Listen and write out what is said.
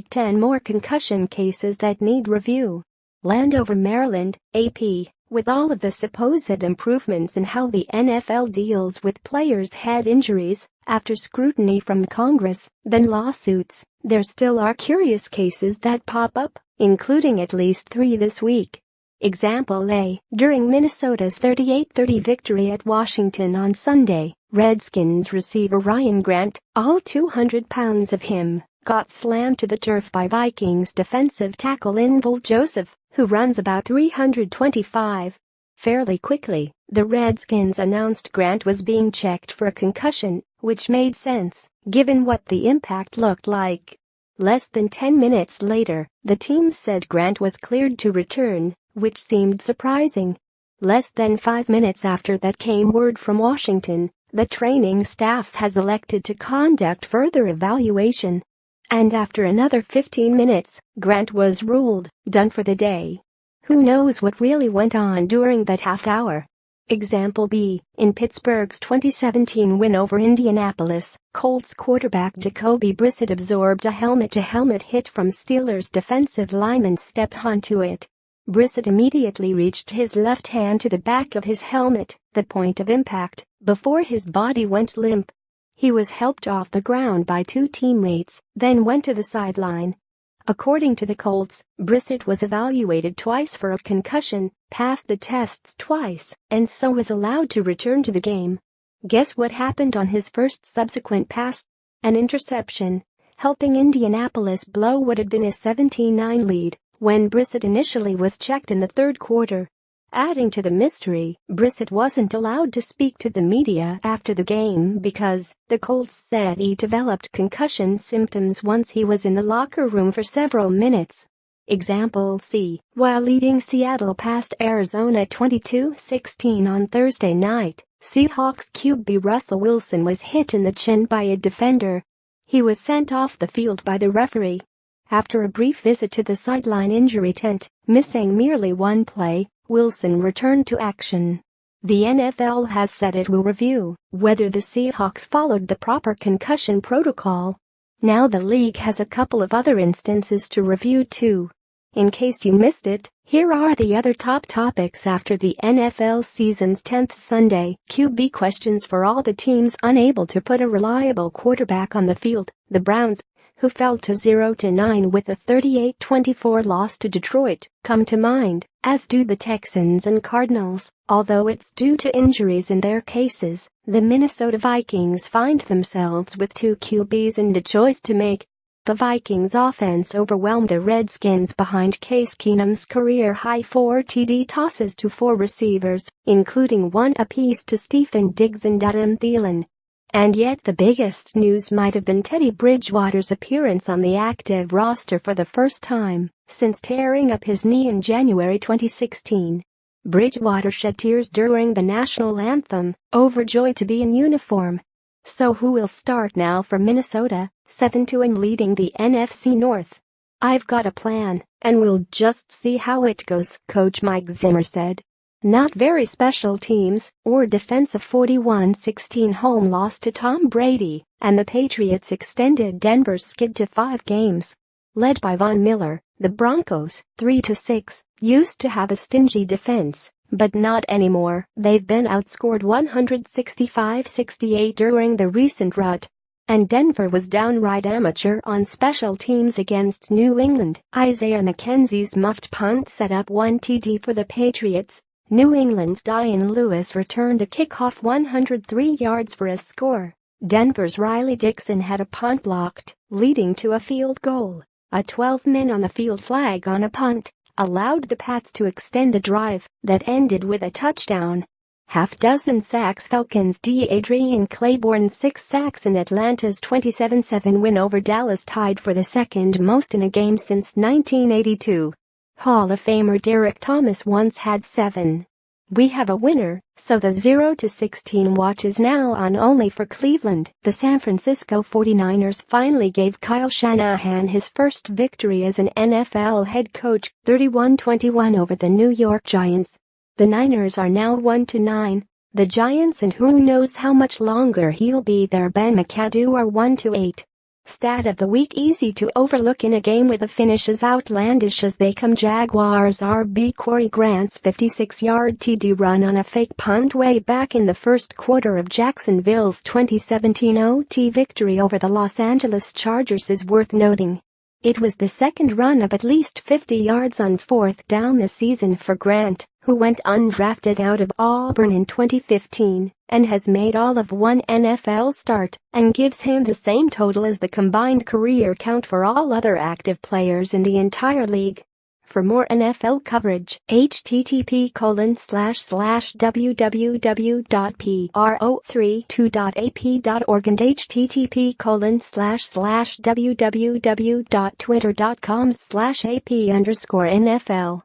week 10 more concussion cases that need review. Landover, Maryland, AP. With all of the supposed improvements in how the NFL deals with players' head injuries, after scrutiny from Congress, then lawsuits, there still are curious cases that pop up, including at least 3 this week. Example A. During Minnesota's 38-30 victory at Washington on Sunday, Redskins receiver Ryan Grant, all 200 pounds of him, got slammed to the turf by Vikings defensive tackle Linval Joseph, who runs about 325. Fairly quickly, the Redskins announced Grant was being checked for a concussion, which made sense, given what the impact looked like. Less than 10 minutes later, the team said Grant was cleared to return, which seemed surprising. Less than 5 minutes after that came word from Washington, the training staff has elected to conduct further evaluation. And after another 15 minutes, Grant was ruled done for the day. Who knows what really went on during that half hour? Example B. In Pittsburgh's 2017 win over Indianapolis, Colts quarterback Jacoby Brissett absorbed a helmet-to-helmet hit from Steelers defensive lineman stepped onto it. Brissett immediately reached his left hand to the back of his helmet, the point of impact, before his body went limp. He was helped off the ground by 2 teammates, then went to the sideline. According to the Colts, Brissett was evaluated twice for a concussion, passed the tests twice, and so was allowed to return to the game. Guess what happened on his first subsequent pass? An interception, helping Indianapolis blow what had been a 17-9 lead when Brissett initially was checked in the third quarter. Adding to the mystery, Brissett wasn't allowed to speak to the media after the game because the Colts said he developed concussion symptoms once he was in the locker room for several minutes. Example C. While leading Seattle past Arizona 22-16 on Thursday night, Seahawks QB Russell Wilson was hit in the chin by a defender. He was sent off the field by the referee. After a brief visit to the sideline injury tent, missing merely 1 play, Wilson returned to action. The NFL has said it will review whether the Seahawks followed the proper concussion protocol. Now the league has a couple of other instances to review too. In case you missed it, here are the other top topics after the NFL season's 10th Sunday. QB questions for all the teams unable to put a reliable quarterback on the field. The Browns, who fell to 0-9 with a 38-24 loss to Detroit, come to mind, as do the Texans and Cardinals. Although it's due to injuries in their cases, the Minnesota Vikings find themselves with 2 QBs and a choice to make. The Vikings offense overwhelmed the Redskins behind Case Keenum's career-high 4 TD tosses to 4 receivers, including 1 apiece to Stephen Diggs and Adam Thielen. And yet the biggest news might have been Teddy Bridgewater's appearance on the active roster for the first time since tearing up his knee in January 2016. Bridgewater shed tears during the national anthem, overjoyed to be in uniform. So who will start now for Minnesota, 7-2 and leading the NFC North? I've got a plan, and we'll just see how it goes, Coach Mike Zimmer said. Not very special teams or defensive 41-16 home loss to Tom Brady, and the Patriots extended Denver's skid to 5 games. Led by Von Miller, the Broncos, 3-6, used to have a stingy defense, but not anymore. They've been outscored 165-68 during the recent rut. And Denver was downright amateur on special teams against New England. Isaiah McKenzie's muffed punt set up 1 TD for the Patriots. New England's Dion Lewis returned a kickoff 103 yards for a score. Denver's Riley Dixon had a punt blocked, leading to a field goal. A 12-men on the field flag on a punt allowed the Pats to extend a drive that ended with a touchdown. Half-dozen sacks. Falcons' D. Adrian Claiborne 6 sacks in Atlanta's 27-7 win over Dallas, tied for the second most in a game since 1982. Hall of Famer Derek Thomas once had 7. We have a winner, so the 0-16 watch is now on only for Cleveland. The San Francisco 49ers finally gave Kyle Shanahan his first victory as an NFL head coach, 31-21 over the New York Giants. The Niners are now 1-9. The Giants, and who knows how much longer he'll be there, Ben McAdoo, are 1-8. Stat of the week: easy to overlook in a game with a finish as outlandish as they come. Jaguars RB Corey Grant's 56-yard TD run on a fake punt way back in the first quarter of Jacksonville's 2017 OT victory over the Los Angeles Chargers is worth noting. It was the second run of at least 50 yards on fourth down this season for Grant, who went undrafted out of Auburn in 2015 and has made all of one NFL start, and gives him the same total as the combined career count for all other active players in the entire league. For more NFL coverage, http://www.pro32.ap.org and http://www.twitter.com/AP_NFL